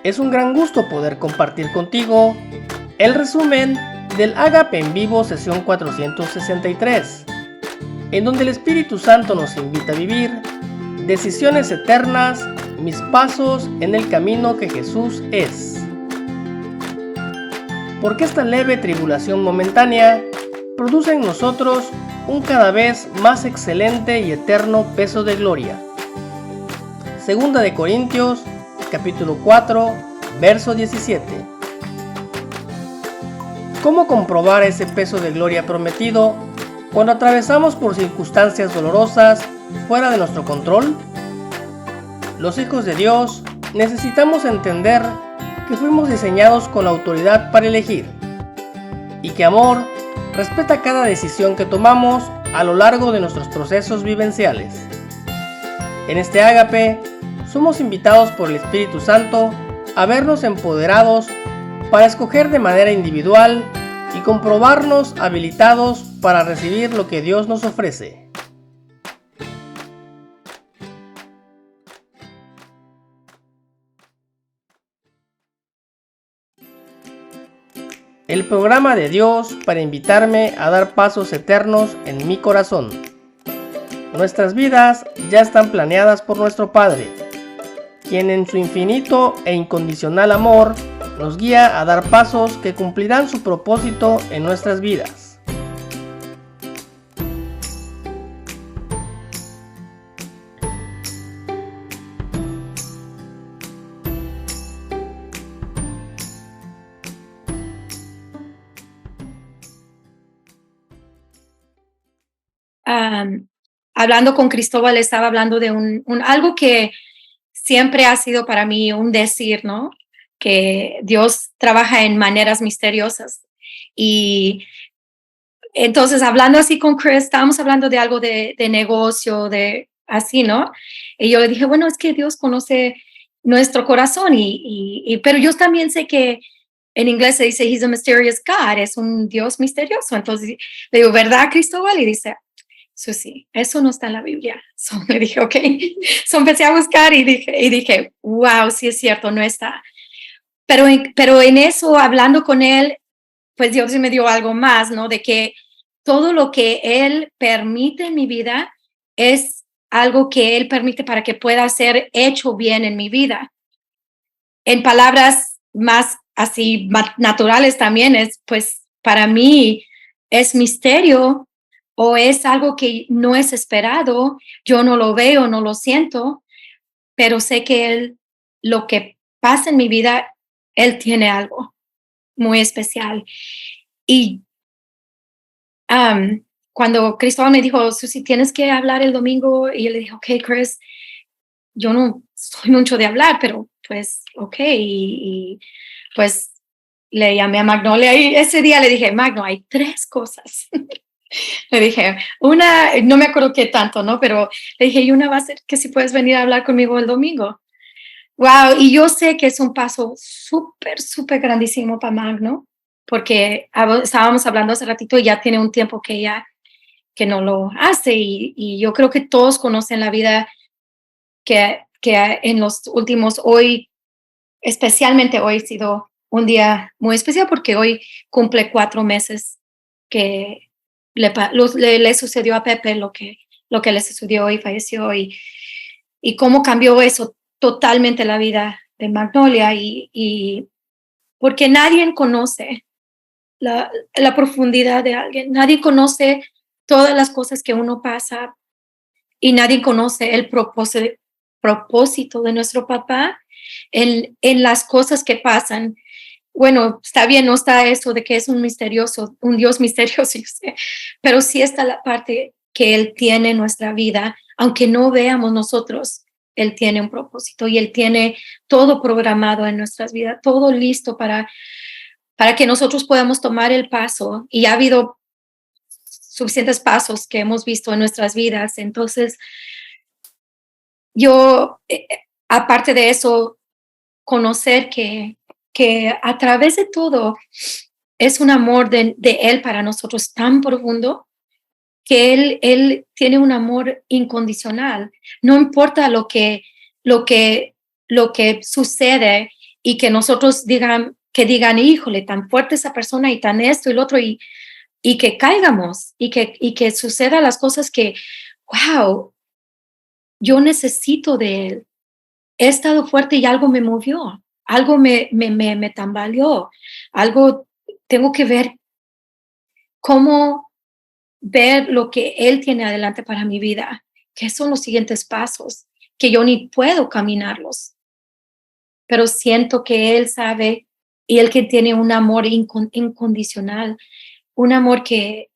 Es un gran gusto poder compartir contigo el resumen del Ágape en Vivo sesión 463, en donde el Espíritu Santo nos invita a vivir decisiones eternas, mis pasos en el camino que Jesús es. Porque esta leve tribulación momentánea produce en nosotros un cada vez más excelente y eterno peso de gloria. Segunda de Corintios, capítulo 4, verso 17. ¿Cómo comprobar ese peso de gloria prometido cuando atravesamos por circunstancias dolorosas fuera de nuestro control? Los hijos de Dios necesitamos entender que fuimos diseñados con la autoridad para elegir y que amor respeta cada decisión que tomamos a lo largo de nuestros procesos vivenciales. En este ágape somos invitados por el Espíritu Santo a vernos empoderados para escoger de manera individual y comprobarnos habilitados para recibir lo que Dios nos ofrece. El programa de Dios para invitarme a dar pasos eternos en mi corazón. Nuestras vidas ya están planeadas por nuestro Padre, quien en su infinito e incondicional amor nos guía a dar pasos que cumplirán su propósito en nuestras vidas. Hablando con Cristóbal, estaba hablando de algo que siempre ha sido para mí un decir, ¿no? Que Dios trabaja en maneras misteriosas. Y entonces, hablando así con Chris, estábamos hablando de algo de negocio, de así, ¿no? Y yo le dije, bueno, es que Dios conoce nuestro corazón, pero yo también sé que en inglés se dice, He's a mysterious God, es un Dios misterioso. Entonces le digo, ¿verdad, Cristóbal? Y dice, Susi, eso no está en la Biblia. So, le dije, ok. So, empecé a buscar y dije, wow, sí es cierto, no está. Pero en eso, hablando con él, pues Dios me dio algo más, ¿no? De que todo lo que Él permite en mi vida es algo que Él permite para que pueda ser hecho bien en mi vida. En palabras más así naturales también es, pues, para mí es misterio o es algo que no es esperado, yo no lo veo, no lo siento, pero sé que Él, lo que pasa en mi vida, Él tiene algo muy especial. Y cuando Cristóbal me dijo, Susi, tienes que hablar el domingo, y yo le dije, ok, Chris, yo no soy mucho de hablar, pero pues, ok, y pues le llamé a Magnolia y ese día le dije, Magno, hay 3 cosas. Le dije, una, no me acuerdo qué tanto, ¿no? Pero le dije, y una va a ser que si puedes venir a hablar conmigo el domingo. Wow, y yo sé que es un paso súper, súper grandísimo para Magno, porque estábamos hablando hace ratito y ya tiene un tiempo que ella que no lo hace y yo creo que todos conocen la vida que en los últimos, hoy, especialmente hoy ha sido un día muy especial porque hoy cumple 4 meses que le sucedió a Pepe lo que le sucedió y falleció y cómo cambió eso totalmente la vida de Magnolia y porque nadie conoce la profundidad de alguien, nadie conoce todas las cosas que uno pasa y nadie conoce el propósito de nuestro papá en las cosas que pasan. Bueno, está bien, no está eso de que es un Dios misterioso, yo sé, pero sí está la parte que Él tiene en nuestra vida, aunque no veamos nosotros, Él tiene un propósito y Él tiene todo programado en nuestras vidas, todo listo para que nosotros podamos tomar el paso. Y ha habido suficientes pasos que hemos visto en nuestras vidas. Entonces, yo, aparte de eso, conocer que a través de todo es un amor de Él para nosotros tan profundo que Él tiene un amor incondicional. No importa lo que sucede y que nosotros digan, híjole, tan fuerte esa persona y tan esto y lo otro, y que caigamos y que sucedan las cosas que, wow, yo necesito de él. He estado fuerte y algo me movió, algo me tambaleó, algo tengo que ver cómo ver lo que él tiene adelante para mi vida, qué son los siguientes pasos, que yo ni puedo caminarlos, pero siento que él sabe y él que tiene un amor incondicional, un amor que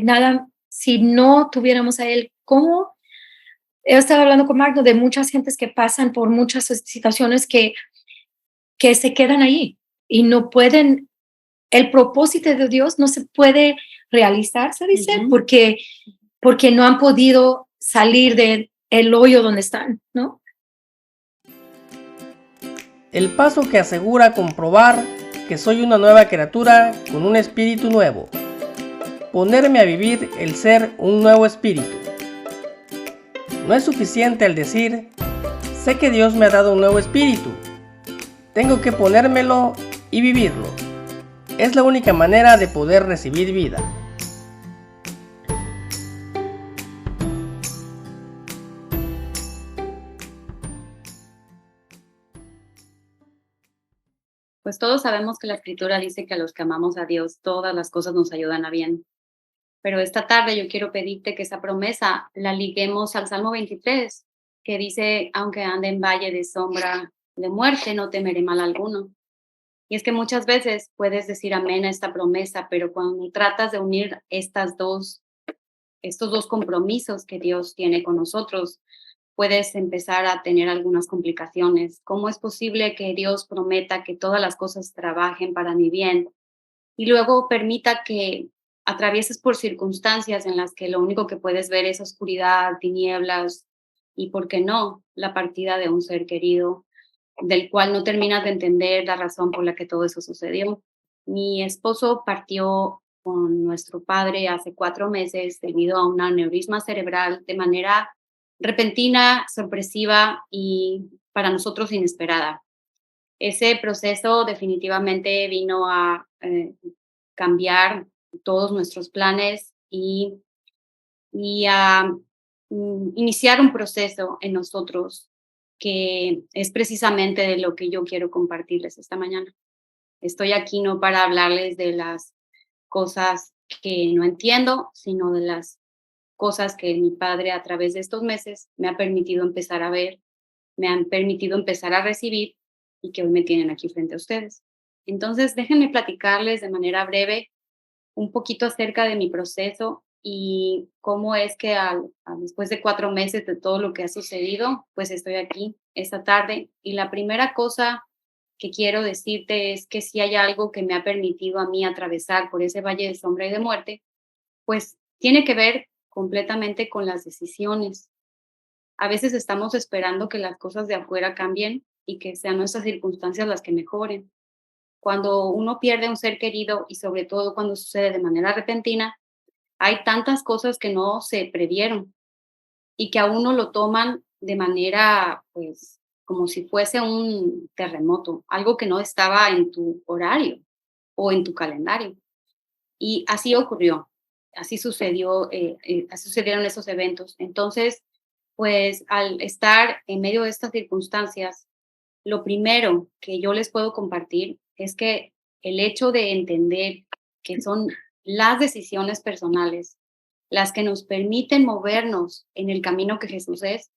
nada, si no tuviéramos a él, ¿cómo? He estado hablando con Magno de muchas gentes que pasan por muchas situaciones que se quedan ahí y no pueden, el propósito de Dios no se puede realizar, se dice, porque no han podido salir del el hoyo donde están, ¿no? El paso que asegura comprobar que soy una nueva criatura con un espíritu nuevo. Ponerme a vivir el ser un nuevo espíritu. No es suficiente el decir, sé que Dios me ha dado un nuevo espíritu. Tengo que ponérmelo y vivirlo. Es la única manera de poder recibir vida. Pues todos sabemos que la Escritura dice que a los que amamos a Dios, todas las cosas nos ayudan a bien. Pero esta tarde yo quiero pedirte que esa promesa la liguemos al Salmo 23, que dice, aunque ande en valle de sombra de muerte, no temeré mal alguno. Y es que muchas veces puedes decir amén a esta promesa, pero cuando tratas de unir estos dos compromisos que Dios tiene con nosotros, puedes empezar a tener algunas complicaciones. ¿Cómo es posible que Dios prometa que todas las cosas trabajen para mi bien y luego permita que atravieses por circunstancias en las que lo único que puedes ver es oscuridad, tinieblas y, por qué no, la partida de un ser querido, del cual no terminas de entender la razón por la que todo eso sucedió? Mi esposo partió con nuestro padre hace 4 meses debido a un aneurisma cerebral de manera repentina, sorpresiva y para nosotros inesperada. Ese proceso definitivamente vino a cambiar todos nuestros planes y a iniciar un proceso en nosotros que es precisamente de lo que yo quiero compartirles esta mañana. Estoy aquí no para hablarles de las cosas que no entiendo, sino de las cosas que mi padre a través de estos meses me ha permitido empezar a ver, me han permitido empezar a recibir y que hoy me tienen aquí frente a ustedes. Entonces, déjenme platicarles de manera breve un poquito acerca de mi proceso y cómo es que después de 4 meses de todo lo que ha sucedido, pues estoy aquí esta tarde. Y la primera cosa que quiero decirte es que si hay algo que me ha permitido a mí atravesar por ese valle de sombra y de muerte, pues tiene que ver completamente con las decisiones. A veces estamos esperando que las cosas de afuera cambien y que sean nuestras circunstancias las que mejoren. Cuando uno pierde a un ser querido y sobre todo cuando sucede de manera repentina, hay tantas cosas que no se previeron y que a uno lo toman de manera, pues, como si fuese un terremoto, algo que no estaba en tu horario o en tu calendario. Y así ocurrió, así sucedió, así sucedieron esos eventos. Entonces, pues, al estar en medio de estas circunstancias, lo primero que yo les puedo compartir es que el hecho de entender que son las decisiones personales las que nos permiten movernos en el camino que Jesús es,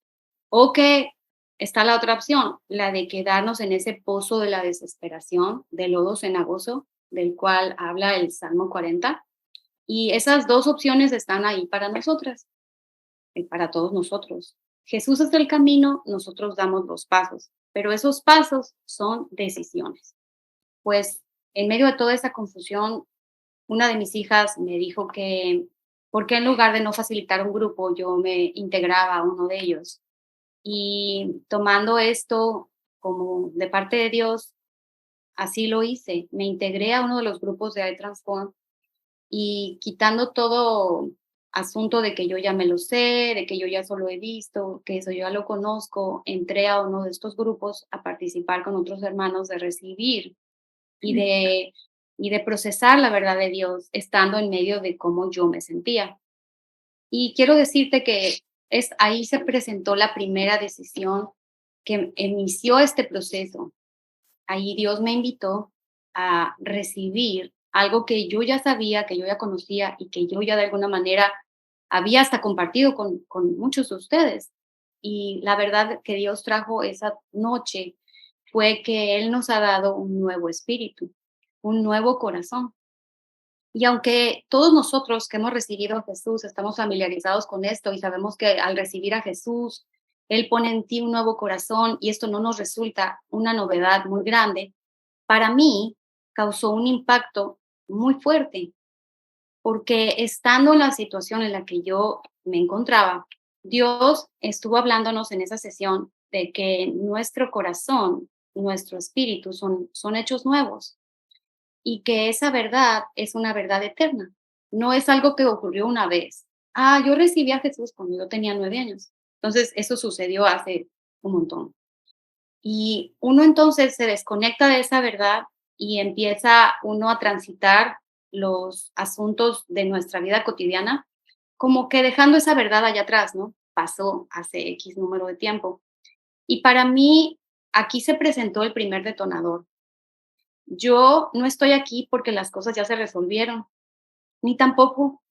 o que está la otra opción, la de quedarnos en ese pozo de la desesperación, de lodo cenagoso, del cual habla el Salmo 40. Y esas dos opciones están ahí para nosotras, para todos nosotros. Jesús es el camino, nosotros damos los pasos, pero esos pasos son decisiones. Pues en medio de toda esa confusión, una de mis hijas me dijo que, ¿por qué en lugar de no facilitar un grupo, yo me integraba a uno de ellos? Y tomando esto como de parte de Dios, así lo hice. Me integré a uno de los grupos de iTransform y quitando todo asunto de que yo ya me lo sé, de que yo ya solo he visto, que eso yo ya lo conozco, entré a uno de estos grupos a participar con otros hermanos de recibir y de procesar la verdad de Dios, estando en medio de cómo yo me sentía. Y quiero decirte que ahí se presentó la primera decisión que inició este proceso. Ahí Dios me invitó a recibir algo que yo ya sabía, que yo ya conocía y que yo ya de alguna manera había hasta compartido con muchos de ustedes. Y la verdad que Dios trajo esa noche fue que Él nos ha dado un nuevo espíritu, un nuevo corazón. Y aunque todos nosotros que hemos recibido a Jesús estamos familiarizados con esto y sabemos que al recibir a Jesús, Él pone en ti un nuevo corazón y esto no nos resulta una novedad muy grande, para mí causó un impacto muy fuerte, porque estando en la situación en la que yo me encontraba, Dios estuvo hablándonos en esa sesión de que nuestro corazón, nuestro espíritu son hechos nuevos y que esa verdad es una verdad eterna. No es algo que ocurrió una vez. Yo recibí a Jesús cuando yo tenía 9 años. Entonces, eso sucedió hace un montón. Y uno entonces se desconecta de esa verdad y empieza uno a transitar los asuntos de nuestra vida cotidiana, como que dejando esa verdad allá atrás, ¿no? Pasó hace X número de tiempo. Y para mí, aquí se presentó el primer detonador. Yo no estoy aquí porque las cosas ya se resolvieron, ni tampoco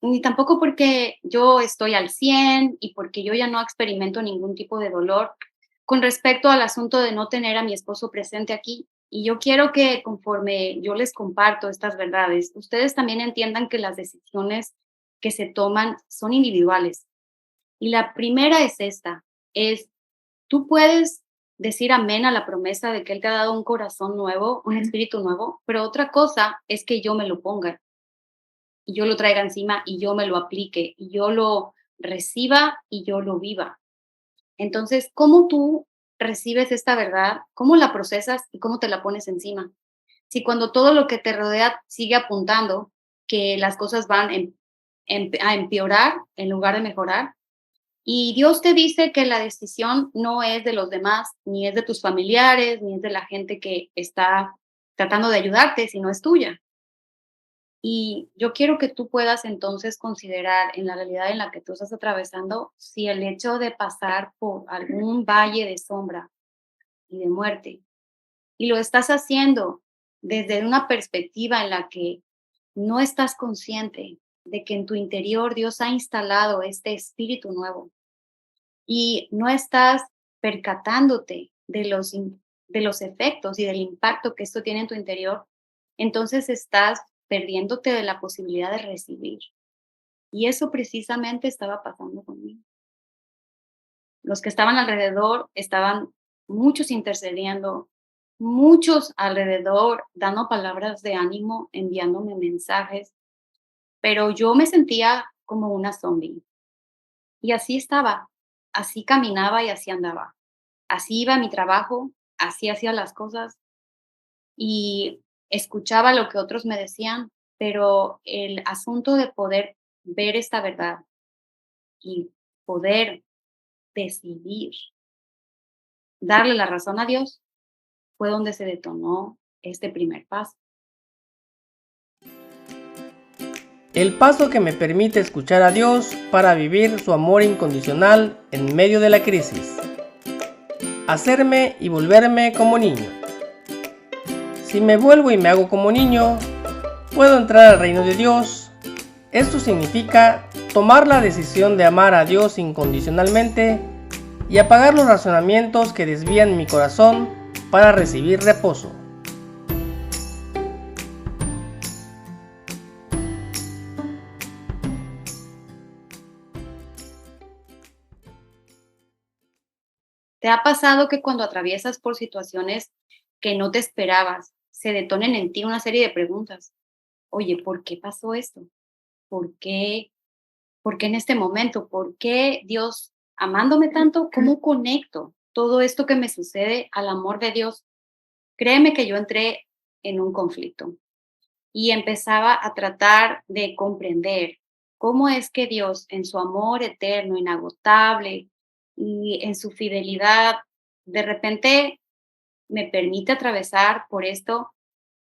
porque yo estoy al 100 y porque yo ya no experimento ningún tipo de dolor con respecto al asunto de no tener a mi esposo presente aquí. Y yo quiero que conforme yo les comparto estas verdades, ustedes también entiendan que las decisiones que se toman son individuales. Y la primera es esta, es tú puedes decir amén a la promesa de que Él te ha dado un corazón nuevo, un espíritu nuevo, pero otra cosa es que yo me lo ponga y yo lo traiga encima y yo me lo aplique y yo lo reciba y yo lo viva. Entonces, ¿cómo tú recibes esta verdad? ¿Cómo la procesas y cómo te la pones encima? Si cuando todo lo que te rodea sigue apuntando que las cosas van a empeorar en lugar de mejorar, y Dios te dice que la decisión no es de los demás, ni es de tus familiares, ni es de la gente que está tratando de ayudarte, sino es tuya. Y yo quiero que tú puedas entonces considerar en la realidad en la que tú estás atravesando si el hecho de pasar por algún valle de sombra y de muerte, y lo estás haciendo desde una perspectiva en la que no estás consciente de que en tu interior Dios ha instalado este espíritu nuevo y no estás percatándote de los efectos y del impacto que esto tiene en tu interior, entonces estás perdiéndote de la posibilidad de recibir. Y eso precisamente estaba pasando conmigo. Los que estaban alrededor estaban muchos intercediendo, muchos alrededor dando palabras de ánimo, enviándome mensajes, pero yo me sentía como una zombie. Y así estaba, así caminaba y así andaba. Así iba a mi trabajo, así hacía las cosas y escuchaba lo que otros me decían, pero el asunto de poder ver esta verdad y poder decidir darle la razón a Dios fue donde se detonó este primer paso. El paso que me permite escuchar a Dios para vivir su amor incondicional en medio de la crisis. Hacerme y volverme como niño. Si me vuelvo y me hago como niño, puedo entrar al reino de Dios. Esto significa tomar la decisión de amar a Dios incondicionalmente y apagar los razonamientos que desvían mi corazón para recibir reposo. ¿Te ha pasado que cuando atraviesas por situaciones que no te esperabas, se detonen en ti una serie de preguntas? Oye, ¿por qué pasó esto? ¿Por qué? ¿Por qué en este momento? ¿Por qué Dios amándome tanto? ¿Cómo conecto todo esto que me sucede al amor de Dios? Créeme que yo entré en un conflicto y empezaba a tratar de comprender cómo es que Dios, en su amor eterno, inagotable y en su fidelidad, de repente me permite atravesar por esto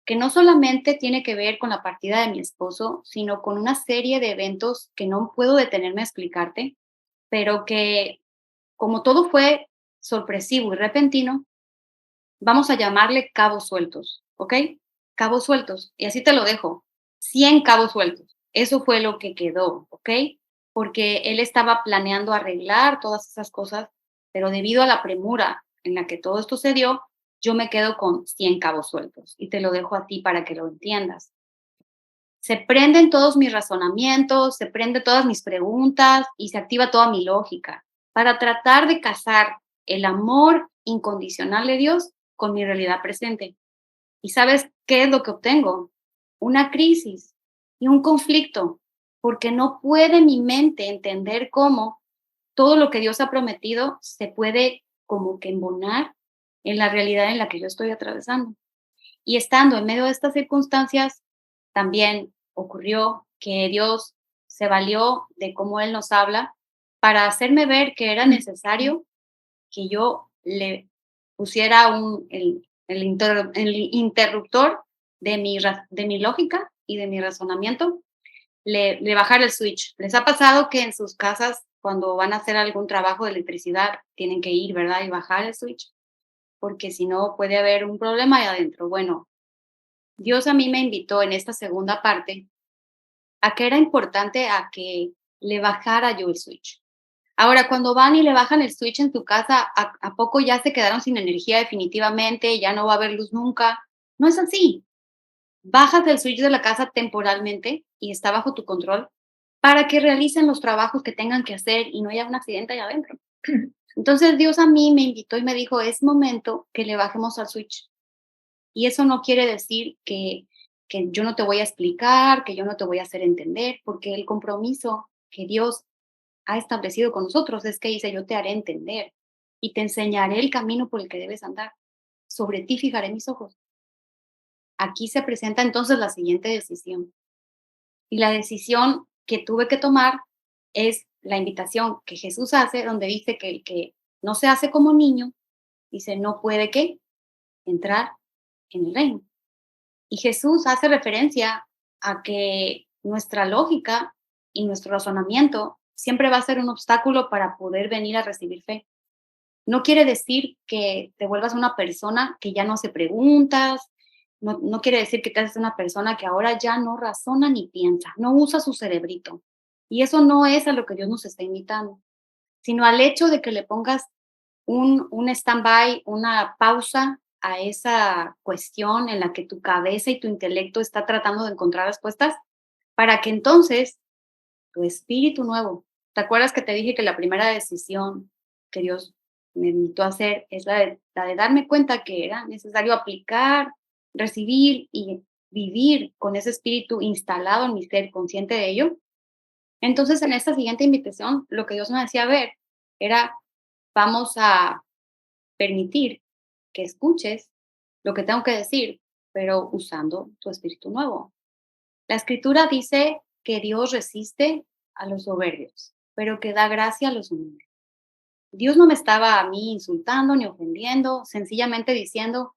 que no solamente tiene que ver con la partida de mi esposo, sino con una serie de eventos que no puedo detenerme a explicarte, pero que como todo fue sorpresivo y repentino, vamos a llamarle cabos sueltos, ¿ok? Cabos sueltos. Y así te lo dejo. 100 cabos sueltos. Eso fue lo que quedó, ¿ok? Porque él estaba planeando arreglar todas esas cosas, pero debido a la premura en la que todo esto se dio, yo me quedo con 100 cabos sueltos y te lo dejo a ti para que lo entiendas. Se prenden todos mis razonamientos, se prenden todas mis preguntas y se activa toda mi lógica para tratar de casar el amor incondicional de Dios con mi realidad presente. ¿Y sabes qué es lo que obtengo? Una crisis y un conflicto, porque no puede mi mente entender cómo todo lo que Dios ha prometido se puede como que embonar en la realidad en la que yo estoy atravesando. Y estando en medio de estas circunstancias, también ocurrió que Dios se valió de cómo Él nos habla para hacerme ver que era necesario que yo le pusiera el interruptor de mi lógica y de mi razonamiento, le bajara el switch. ¿Les ha pasado que en sus casas, cuando van a hacer algún trabajo de electricidad, tienen que ir, ¿verdad? Y bajar el switch, porque si no puede haber un problema ahí adentro. Bueno, Dios a mí me invitó en esta segunda parte a que era importante a que le bajara yo el switch. Ahora, cuando van y le bajan el switch en tu casa, ¿a poco ya se quedaron sin energía definitivamente? ¿Ya no va a haber luz nunca? No es así. Bajas el switch de la casa temporalmente y está bajo tu control para que realicen los trabajos que tengan que hacer y no haya un accidente allá adentro. Entonces Dios a mí me invitó y me dijo, es momento que le bajemos al switch. Y eso no quiere decir que yo no te voy a explicar, que yo no te voy a hacer entender, porque el compromiso que Dios ha establecido con nosotros es que dice, yo te haré entender y te enseñaré el camino por el que debes andar. Sobre ti fijaré mis ojos. Aquí se presenta entonces la siguiente decisión. Y la decisión que tuve que tomar es la invitación que Jesús hace, donde dice que el que no se hace como niño, dice, no puede ¿qué? Entrar en el reino. Y Jesús hace referencia a que nuestra lógica y nuestro razonamiento siempre va a ser un obstáculo para poder venir a recibir fe. No quiere decir que te vuelvas una persona que ya no hace preguntas, no quiere decir que te haces una persona que ahora ya no razona ni piensa, no usa su cerebrito. Y eso no es a lo que Dios nos está invitando, sino al hecho de que le pongas un stand-by, una pausa a esa cuestión en la que tu cabeza y tu intelecto está tratando de encontrar respuestas, para que entonces tu espíritu nuevo, ¿te acuerdas que te dije que la primera decisión que Dios me invitó a hacer es la de darme cuenta que era necesario aplicar, recibir y vivir con ese espíritu instalado en mi ser, consciente de ello? Entonces, en esta siguiente invitación, lo que Dios me hacía ver era, vamos a permitir que escuches lo que tengo que decir, pero usando tu espíritu nuevo. La escritura dice que Dios resiste a los soberbios, pero que da gracia a los humildes. Dios no me estaba a mí insultando ni ofendiendo, sencillamente diciendo,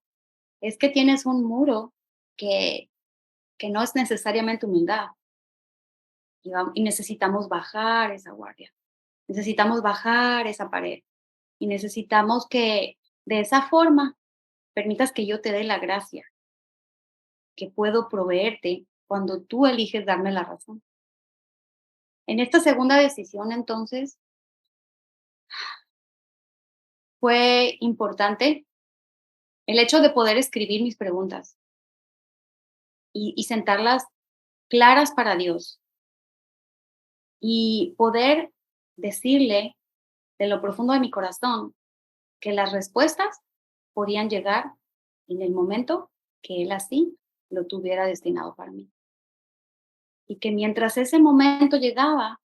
es que tienes un muro que, que no es necesariamente humildad y necesitamos bajar esa guardia, necesitamos bajar esa pared y necesitamos que de esa forma permitas que yo te dé la gracia que puedo proveerte cuando tú eliges darme la razón. En esta segunda decisión, entonces, fue importante el hecho de poder escribir mis preguntas y sentarlas claras para Dios y poder decirle de lo profundo de mi corazón que las respuestas podían llegar en el momento que Él así lo tuviera destinado para mí. Y que mientras ese momento llegaba,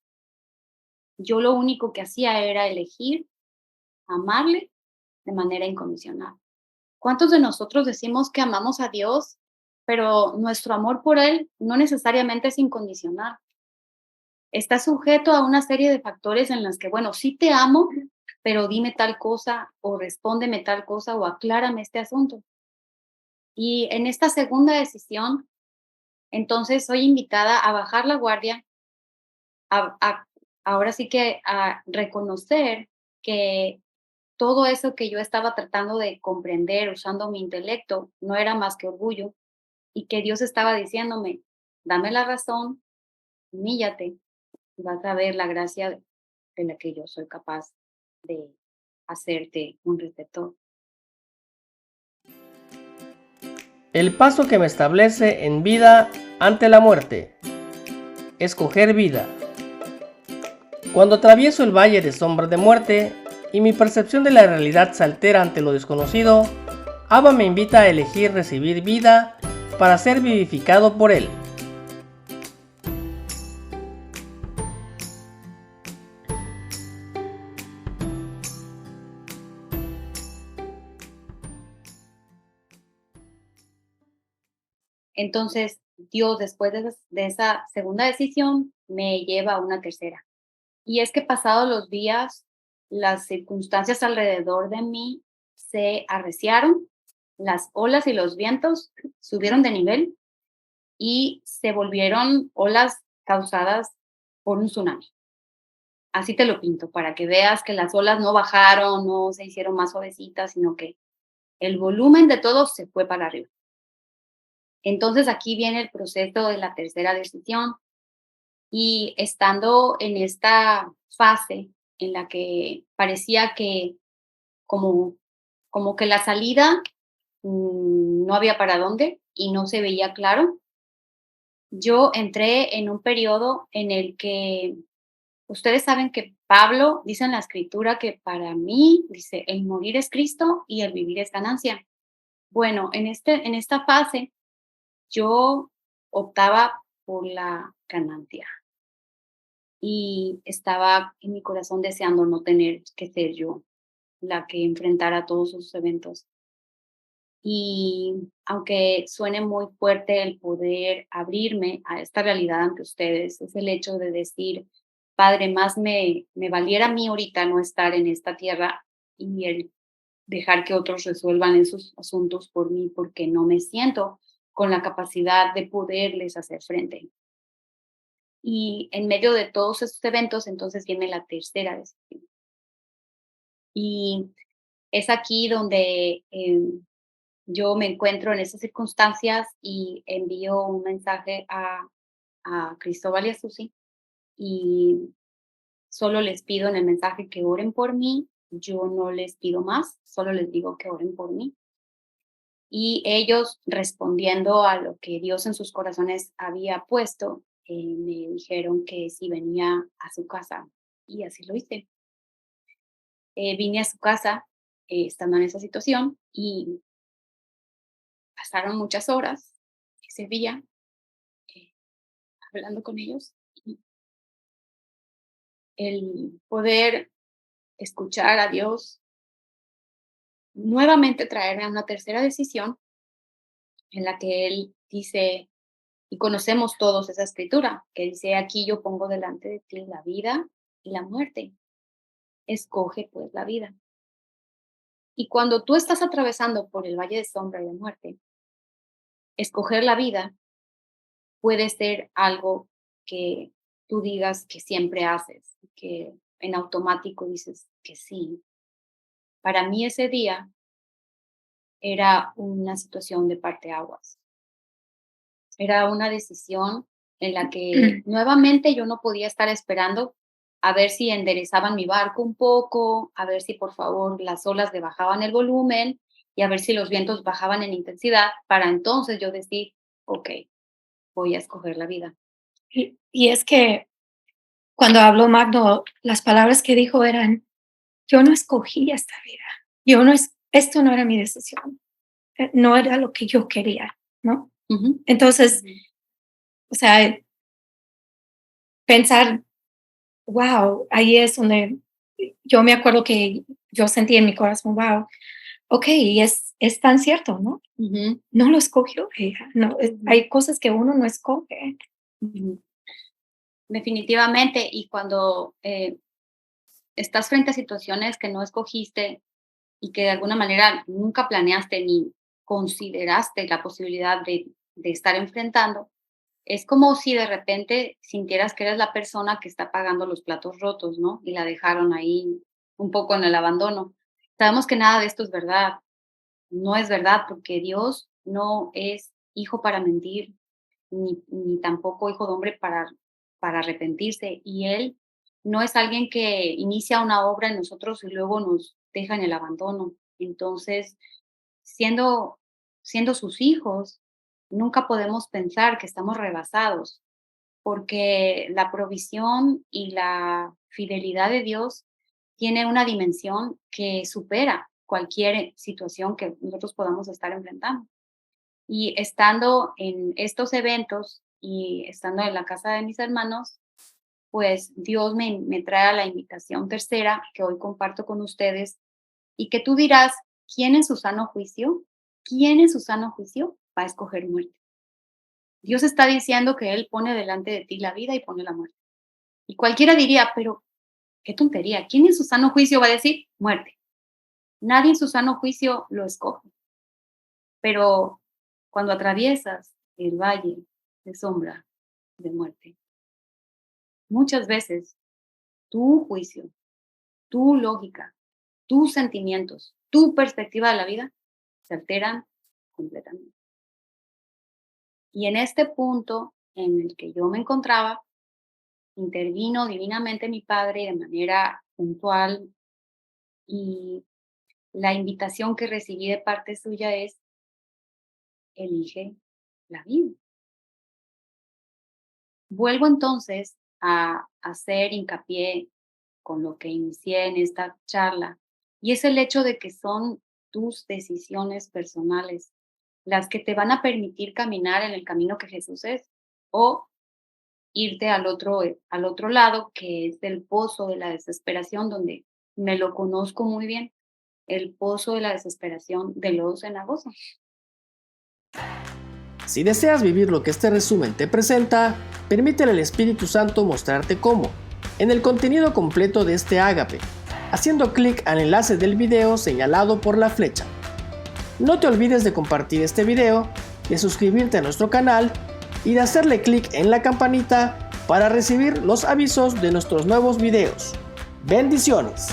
yo lo único que hacía era elegir amarle de manera incondicional. ¿Cuántos de nosotros decimos que amamos a Dios, pero nuestro amor por Él no necesariamente es incondicional? está sujeto a una serie de factores en las que, bueno, sí te amo, pero dime tal cosa o respóndeme tal cosa o aclárame este asunto. Y en esta segunda decisión, entonces soy invitada a bajar la guardia, a ahora sí que a reconocer que todo eso que yo estaba tratando de comprender usando mi intelecto no era más que orgullo y que Dios estaba diciéndome, dame la razón, humíllate y vas a ver la gracia de la que yo soy capaz de hacerte un receptor. El paso que me establece en vida ante la muerte. Escoger vida. Cuando atravieso el valle de sombra de muerte y mi percepción de la realidad se altera ante lo desconocido, Abba me invita a elegir recibir vida para ser vivificado por él. Entonces, Dios, después de esa segunda decisión, me lleva a una tercera. Y es que pasados los días, las circunstancias alrededor de mí se arreciaron, las olas y los vientos subieron de nivel y se volvieron olas causadas por un tsunami. Así te lo pinto, para que veas que las olas no bajaron, no se hicieron más suavecitas, sino que el volumen de todo se fue para arriba. Entonces aquí viene el proceso de la tercera decisión y estando en esta fase en la que parecía que como, como que la salida no había para dónde y no se veía claro, yo entré en un periodo en el que ustedes saben que Pablo dice en la escritura que para mí, dice, el morir es Cristo y el vivir es ganancia. Bueno, en esta fase yo optaba por la ganancia y estaba en mi corazón deseando no tener que ser yo la que enfrentara todos esos eventos. Y aunque suene muy fuerte el poder abrirme a esta realidad ante ustedes, es el hecho de decir, Padre, más me valiera a mí ahorita no estar en esta tierra y el dejar que otros resuelvan esos asuntos por mí, porque no me siento con la capacidad de poderles hacer frente. Y en medio de todos estos eventos, entonces viene la tercera decisión. Y es aquí donde yo me encuentro en esas circunstancias y envío un mensaje a Cristóbal y a Susi y solo les pido en el mensaje que oren por mí. Yo no les pido más, solo les digo que oren por mí. Y ellos, respondiendo a lo que Dios en sus corazones había puesto, me dijeron que si venía a su casa. Y así lo hice. Vine a su casa estando en esa situación y pasaron muchas horas ese día eh, hablando con ellos. Y el poder escuchar a Dios nuevamente traerme a una tercera decisión en la que Él dice, y conocemos todos esa escritura, que dice, aquí yo pongo delante de ti la vida y la muerte. Escoge pues la vida. Y cuando tú estás atravesando por el valle de sombra y de muerte, escoger la vida puede ser algo que tú digas que siempre haces, que en automático dices que sí. Para mí ese día era una situación de parteaguas. Era una decisión en la que nuevamente yo no podía estar esperando a ver si enderezaban mi barco un poco, a ver si por favor las olas le bajaban el volumen y a ver si los vientos bajaban en intensidad para entonces yo decir, ok, voy a escoger la vida. Y es que cuando habló Magno, las palabras que dijo eran, yo no escogí esta vida, esto no era mi decisión, no era lo que yo quería, ¿no? Ujú. Entonces, o sea, pensar, wow, ahí es donde yo me acuerdo que yo sentí en mi corazón, wow, ok, y es tan cierto, ¿no? Ujú, No lo escogió ella, no, hay cosas que uno no escoge. ujú. definitivamente. Y cuando estás frente a situaciones que no escogiste y que de alguna manera nunca planeaste ni consideraste la posibilidad de estar enfrentando, es como si de repente sintieras que eres la persona que está pagando los platos rotos, ¿no? Y la dejaron ahí un poco en el abandono. Sabemos que nada de esto es verdad. No es verdad, porque Dios no es hijo para mentir, ni tampoco hijo de hombre para arrepentirse. Y Él no es alguien que inicia una obra en nosotros y luego nos deja en el abandono. Entonces, siendo, siendo sus hijos, nunca podemos pensar que estamos rebasados, porque la provisión y la fidelidad de Dios tiene una dimensión que supera cualquier situación que nosotros podamos estar enfrentando. Y estando en estos eventos y estando en la casa de mis hermanos, pues Dios me trae a la invitación tercera que hoy comparto con ustedes y que tú dirás, ¿quién en su sano juicio? ¿Quién en su sano juicio va a escoger muerte? Dios está diciendo que Él pone delante de ti la vida y pone la muerte. Y cualquiera diría, pero qué tontería, ¿quién en su sano juicio va a decir muerte? Nadie en su sano juicio lo escoge. Pero cuando atraviesas el valle de sombra de muerte, muchas veces tu juicio, tu lógica, tus sentimientos, tu perspectiva de la vida se alteran completamente. Y en este punto en el que yo me encontraba, intervino divinamente mi Padre de manera puntual y la invitación que recibí de parte suya es, elige la vida. Vuelvo entonces a hacer hincapié con lo que inicié en esta charla, y es el hecho de que son tus decisiones personales las que te van a permitir caminar en el camino que Jesús es, o irte al otro lado, que es el pozo de la desesperación, donde me lo conozco muy bien, el pozo de la desesperación de lodo cenagoso. Si deseas vivir lo que este resumen te presenta, permítele al Espíritu Santo mostrarte cómo, en el contenido completo de este ágape, haciendo clic al enlace del video señalado por la flecha. No te olvides de compartir este video, de suscribirte a nuestro canal y de hacerle clic en la campanita para recibir los avisos de nuestros nuevos videos. ¡Bendiciones!